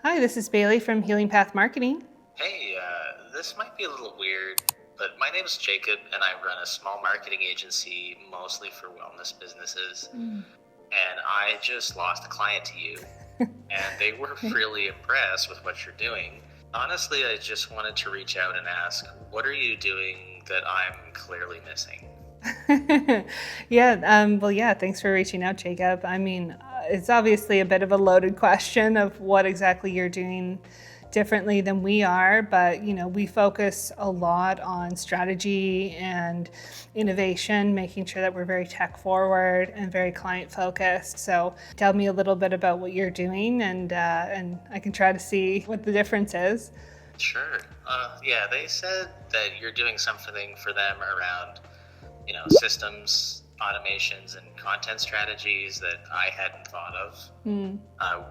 Hi, this is Bailey from Healing Path Marketing. Hey, this might be a little weird, but my name is Jacob, and I run a small marketing agency mostly for wellness businesses. And I just lost a client to you, and they were really impressed with what you're doing. Honestly, I just wanted to reach out and ask, what are you doing that I'm clearly missing? Thanks for reaching out, Jacob. It's obviously a bit of a loaded question of what exactly you're doing differently than we are, but we focus a lot on strategy and innovation, making sure that we're very tech forward and very client focused. So tell me a little bit about what you're doing, and I can try to see what the difference is. Sure. They said that you're doing something for them around systems, automations, and content strategies that I hadn't thought of.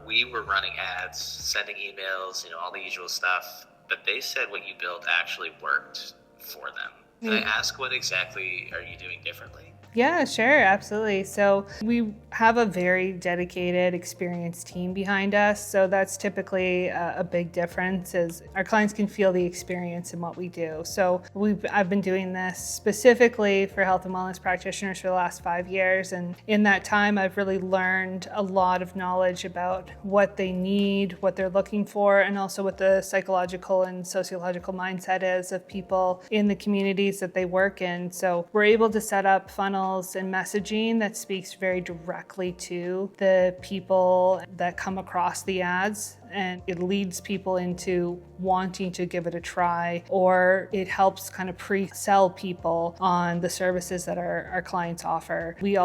We were running ads, sending emails, all the usual stuff, but they said what you built actually worked for them. Can I ask, what exactly are you doing differently? Yeah, sure, absolutely. So we have a very dedicated, experienced team behind us. So that's typically a big difference is our clients can feel the experience in what we do. So I've been doing this specifically for health and wellness practitioners for the last 5 years. And in that time, I've really learned a lot of knowledge about what they need, what they're looking for, and also what the psychological and sociological mindset is of people in the communities that they work in. So we're able to set up funnels and messaging that speaks very directly to the people that come across the ads, and it leads people into wanting to give it a try, or it helps kind of pre-sell people on the services that our clients offer. We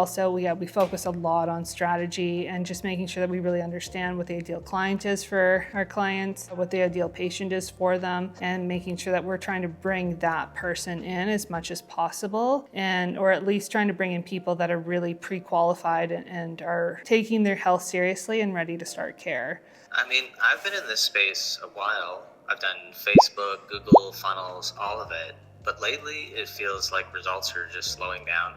focus a lot on strategy and just making sure that we really understand what the ideal client is for our clients, what the ideal patient is for them, and making sure that we're trying to bring that person in as much as possible, or at least trying to bring in people that are really pre-qualified and are taking their health seriously and ready to start care. I've been in this space a while. I've done Facebook, Google, funnels, all of it. But lately, it feels like results are just slowing down.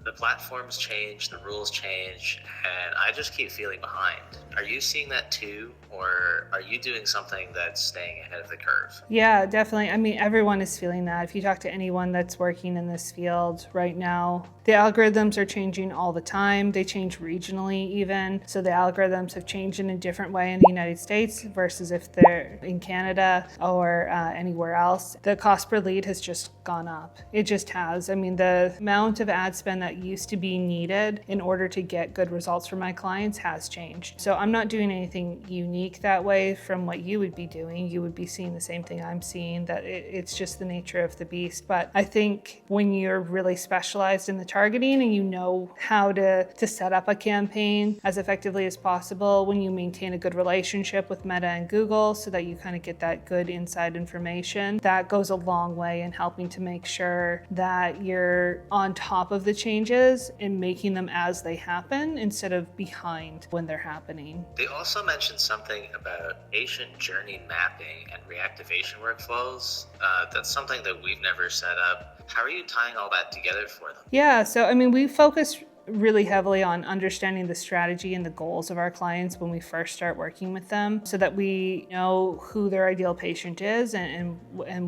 The platforms change, the rules change, and I just keep feeling behind. Are you seeing that too? Or are you doing something that's staying ahead of the curve? Yeah, definitely. Everyone is feeling that. If you talk to anyone that's working in this field right now, the algorithms are changing all the time. They change regionally even. So the algorithms have changed in a different way in the United States versus if they're in Canada or anywhere else. The cost per lead has just gone up. It just has. The amount of ad spend that used to be needed in order to get good results for my clients has changed. So I'm not doing anything unique that way from what you would be doing. You would be seeing the same thing I'm seeing, that it's just the nature of the beast. But I think when you're really specialized in the targeting and you know how to set up a campaign as effectively as possible, when you maintain a good relationship with Meta and Google so that you kind of get that good inside information, that goes a long way in helping to make sure that you're on top of the changes and making them as they happen instead of behind when they're happening. They also mentioned something about patient journey mapping and reactivation workflows. That's something that we've never set up. How are you tying all that together for them? Yeah, so we focus really heavily on understanding the strategy and the goals of our clients when we first start working with them, so that we know who their ideal patient is and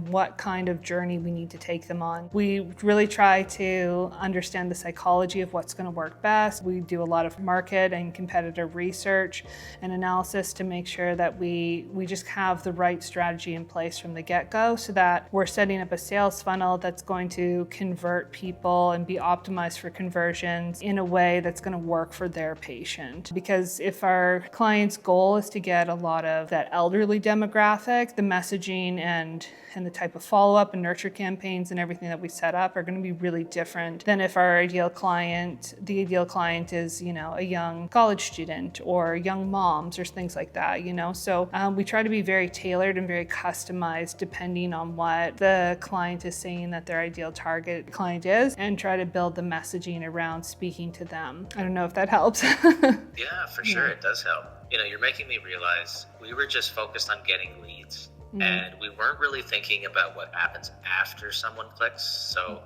what kind of journey we need to take them on. We really try to understand the psychology of what's going to work best. We do a lot of market and competitor research and analysis to make sure that we just have the right strategy in place from the get-go, so that we're setting up a sales funnel that's going to convert people and be optimized for conversions in a way that's going to work for their patient. Because if our client's goal is to get a lot of that elderly demographic, the messaging and the type of follow-up and nurture campaigns and everything that we set up are going to be really different than if the ideal client is, a young college student or young moms or things like that, So we try to be very tailored and very customized depending on what the client is saying that their ideal target client is, and try to build the messaging around speaking to them. I don't know if that helps. Yeah, for sure, it does help. You're making me realize we were just focused on getting leads. and we weren't really thinking about what happens after someone clicks. So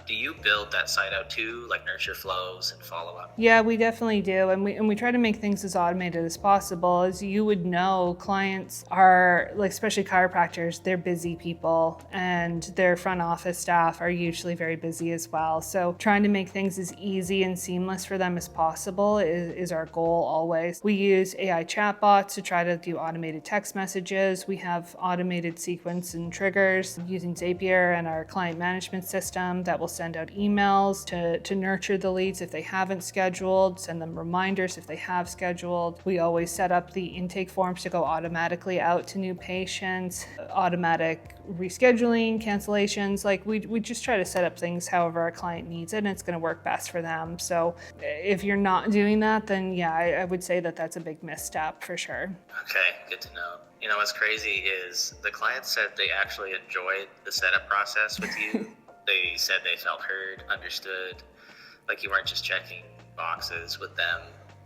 do you build that site out too, like nurture flows and follow up? Yeah, we definitely do. And we try to make things as automated as possible. As you would know, clients are, like, especially chiropractors, they're busy people, and their front office staff are usually very busy as well. So trying to make things as easy and seamless for them as possible is our goal always. We use AI chatbots to try to do automated text messages. We have automated sequence and triggers using Zapier and our client management system that will send out emails to nurture the leads if they haven't scheduled, send them reminders if they have scheduled. We always set up the intake forms to go automatically out to new patients, automatic rescheduling, cancellations. Like we just try to set up things however our client needs it, and it's going to work best for them. So if you're not doing that, then yeah, I would say that that's a big misstep for sure. Okay, good to know. You know, what's crazy is the client said they actually enjoyed the setup process with you. They said they felt heard, understood, like you weren't just checking boxes with them.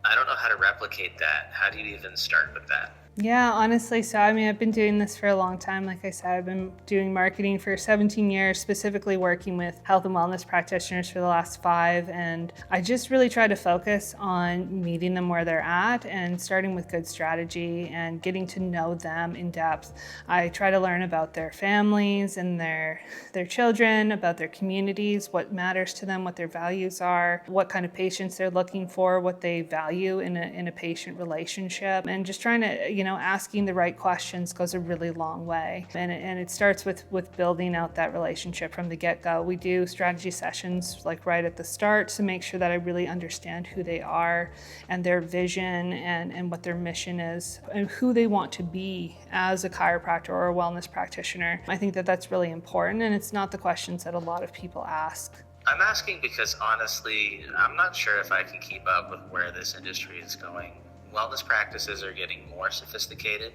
I don't know how to replicate that. How do you even start with that? Yeah, honestly, so I mean, I've been doing this for a long time. Like I said, I've been doing marketing for 17 years, specifically working with health and wellness practitioners for the last 5. And I just really try to focus on meeting them where they're at and starting with good strategy and getting to know them in depth. I try to learn about their families and their children, about their communities, what matters to them, what their values are, what kind of patients they're looking for, what they value in a patient relationship, and just trying to, asking the right questions goes a really long way. And it starts with building out that relationship from the get-go. We do strategy sessions like right at the start to make sure that I really understand who they are and their vision and what their mission is and who they want to be as a chiropractor or a wellness practitioner. I think that that's really important, and it's not the questions that a lot of people ask. I'm asking because honestly, I'm not sure if I can keep up with where this industry is going. Wellness practices are getting more sophisticated.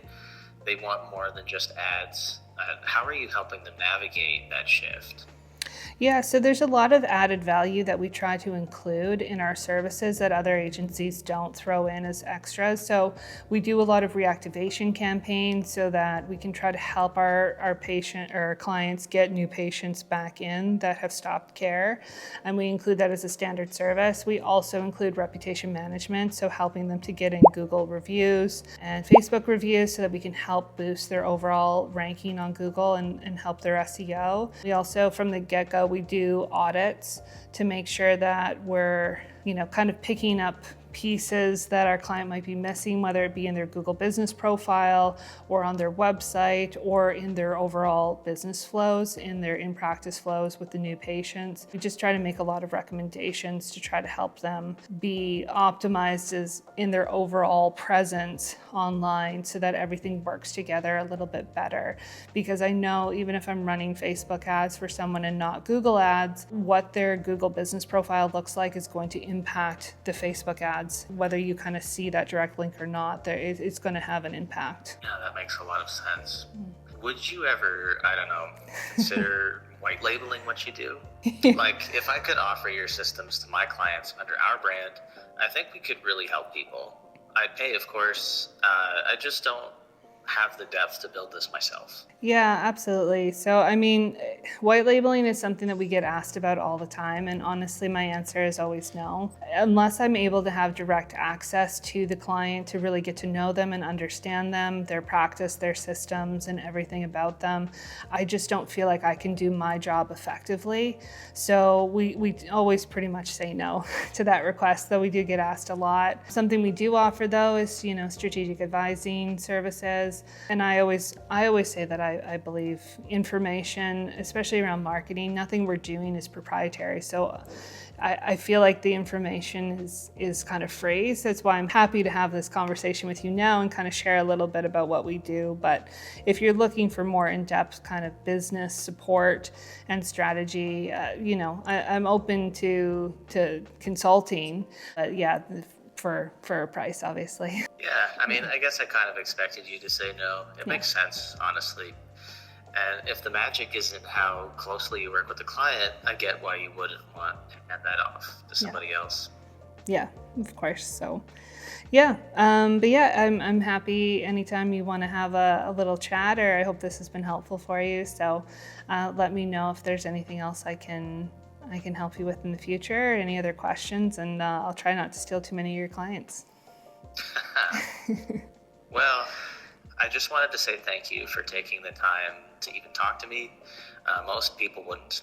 They want more than just ads. How are you helping them navigate that shift? Yeah, so there's a lot of added value that we try to include in our services that other agencies don't throw in as extras. So we do a lot of reactivation campaigns so that we can try to help our patient or our clients get new patients back in that have stopped care. And we include that as a standard service. We also include reputation management, so helping them to get in Google reviews and Facebook reviews so that we can help boost their overall ranking on Google and help their SEO. We also, from the get-go, we do audits to make sure that we're, kind of picking up pieces that our client might be missing, whether it be in their Google business profile or on their website or in their overall business flows, in their in-practice flows with the new patients. We just try to make a lot of recommendations to try to help them be optimized as in their overall presence online so that everything works together a little bit better. Because I know even if I'm running Facebook ads for someone and not Google ads, what their Google business profile looks like is going to impact the Facebook ads. Whether you kind of see that direct link or not, it's going to have an impact. Yeah, that makes a lot of sense. Would you ever, I don't know, consider white labeling what you do? Like, if I could offer your systems to my clients under our brand, I think we could really help people. I'd pay, of course. I just don't have the depth to build this myself. Yeah, absolutely. So, I mean, white labeling is something that we get asked about all the time. And honestly, my answer is always no. Unless I'm able to have direct access to the client to really get to know them and understand them, their practice, their systems, and everything about them, I just don't feel like I can do my job effectively. So we always pretty much say no to that request, though we do get asked a lot. Something we do offer, though, is, strategic advising services. And I always say that I believe information, especially around marketing, nothing we're doing is proprietary. So I feel like the information is kind of free. So that's why I'm happy to have this conversation with you now and kind of share a little bit about what we do. But if you're looking for more in-depth kind of business support and strategy, I'm open to consulting. Yeah, for a price, obviously. Yeah, I mean, I guess I kind of expected you to say no. It makes sense, honestly. And if the magic isn't how closely you work with the client, I get why you wouldn't want to hand that off to somebody else. Yeah, of course. So, Yeah, but yeah, I'm happy anytime you want to have a little chat, or I hope this has been helpful for you. So let me know if there's anything else I can help you with in the future, or any other questions, and I'll try not to steal too many of your clients. Well, I just wanted to say thank you for taking the time to even talk to me. Most people wouldn't.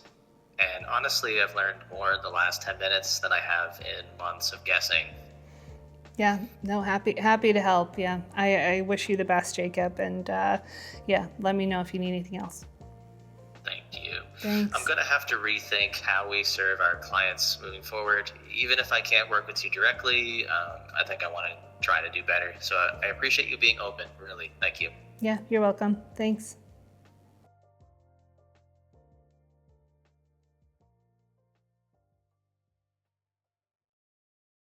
And honestly, I've learned more in the last 10 minutes than I have in months of guessing. Yeah, no, happy to help. Yeah, I wish you the best, Jacob, and yeah, let me know if you need anything else. Thank you. I'm Thanks. going to have to rethink how we serve our clients moving forward. Even if I can't work with you directly, I think I want to try to do better. So I appreciate you being open, really. Thank you. Yeah, you're welcome. Thanks.